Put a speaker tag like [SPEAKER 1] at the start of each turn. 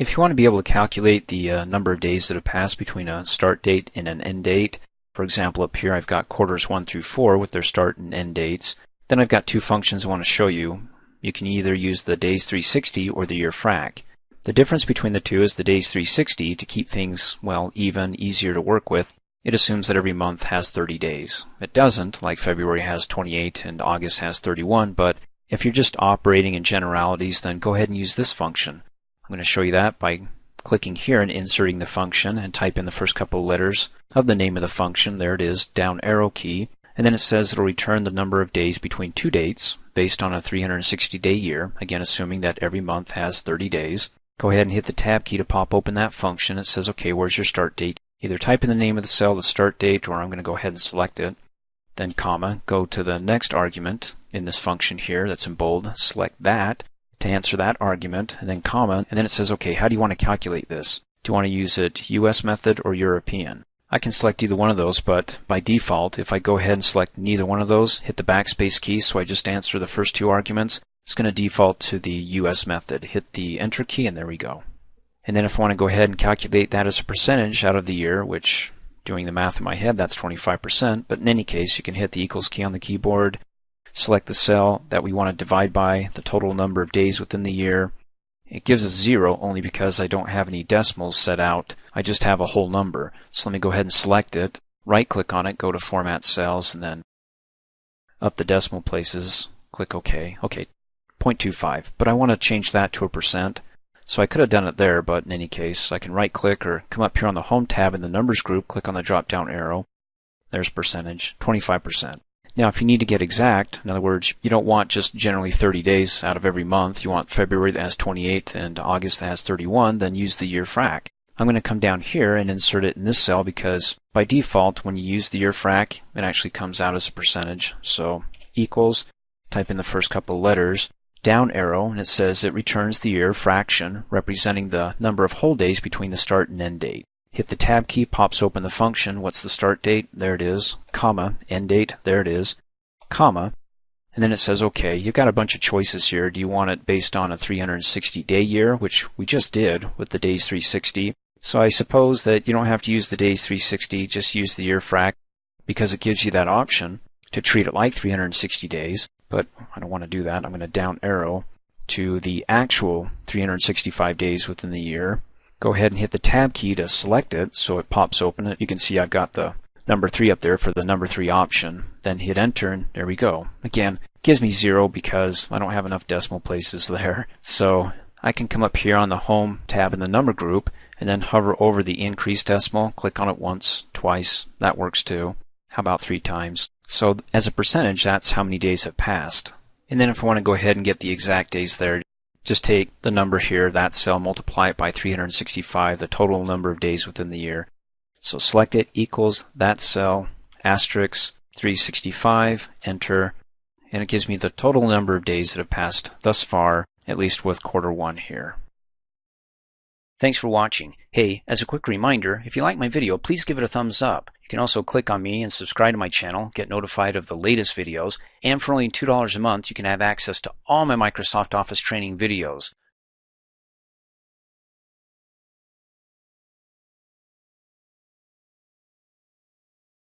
[SPEAKER 1] If you want to be able to calculate the number of days that have passed between a start date and an end date, for example up here I've got quarters 1 through 4 with their start and end dates. Then I've got two functions I want to show you. You can either use the DAYS360 or the YEARFRAC. The difference between the two is the DAYS360, to keep things, well, even, easier to work with, it assumes that every month has 30 days. It doesn't, like February has 28 and August has 31, but if you're just operating in generalities, then go ahead and use this function. I'm going to show you that by clicking here and inserting the function and type in the first couple of letters of the name of the function. There it is, down arrow key. And then it says it'll return the number of days between two dates based on a 360-day year, again assuming that every month has 30 days. Go ahead and hit the tab key to pop open that function. It says, okay, where's your start date? Either type in the name of the cell, the start date, or I'm going to go ahead and select it. Then comma, go to the next argument in this function here that's in bold, select that to answer that argument, and then comma, and then it says, okay, how do you want to calculate this? Do you want to use it US method or European? I can select either one of those, but by default, if I go ahead and select neither one of those, hit the backspace key so I just answer the first two arguments, it's going to default to the US method. Hit the enter key and there we go. And then if I want to go ahead and calculate that as a percentage out of the year, which doing the math in my head, that's 25%, but in any case you can hit the equals key on the keyboard, select the cell that we want to divide by the total number of days within the year. It gives us 0 only because I don't have any decimals set out. I just have a whole number. So let me go ahead and select it, right click on it, go to Format Cells, and then up the decimal places, click OK. Okay, 0.25, but I want to change that to a percent. So I could have done it there, but in any case, I can right click or come up here on the Home tab in the Numbers group, click on the drop down arrow. There's percentage, 25%. Now if you need to get exact, in other words, you don't want just generally 30 days out of every month, you want February that has 28 and August that has 31, then use the YEARFRAC. I'm going to come down here and insert it in this cell because by default when you use the YEARFRAC it actually comes out as a percentage. So equals, type in the first couple of letters, down arrow, and it says it returns the year fraction representing the number of whole days between the start and end date. Hit the tab key, pops open the function. What's the start date? There it is. Comma, end date, there it is. Comma, and then it says, okay, you've got a bunch of choices here. Do you want it based on a 360-day year, which we just did with the DAYS360? So I suppose that you don't have to use the DAYS360, just use the YEARFRAC because it gives you that option to treat it like 360 days. But I don't want to do that. I'm going to down arrow to the actual 365 days within the year. Go ahead and hit the tab key to select it so it pops open. You can see I've got the number 3 up there for the number 3 option. Then hit enter and there we go. Again, it gives me 0 because I don't have enough decimal places there. So I can come up here on the Home tab in the Number group and then hover over the increased decimal. Click on it once, twice. That works too. How about 3 times? So as a percentage, that's how many days have passed. And then if I want to go ahead and get the exact days there, just take the number here, that cell, multiply it by 365, the total number of days within the year. So select it, equals that cell, asterisk 365, enter, and it gives me the total number of days that have passed thus far, at least with quarter 1 here. Thanks for watching. Hey, as a quick reminder, if you like my video, please give it a thumbs up. You can also click on me and subscribe to my channel, get notified of the latest videos, and for only $2 a month, you can have access to all my Microsoft Office training videos.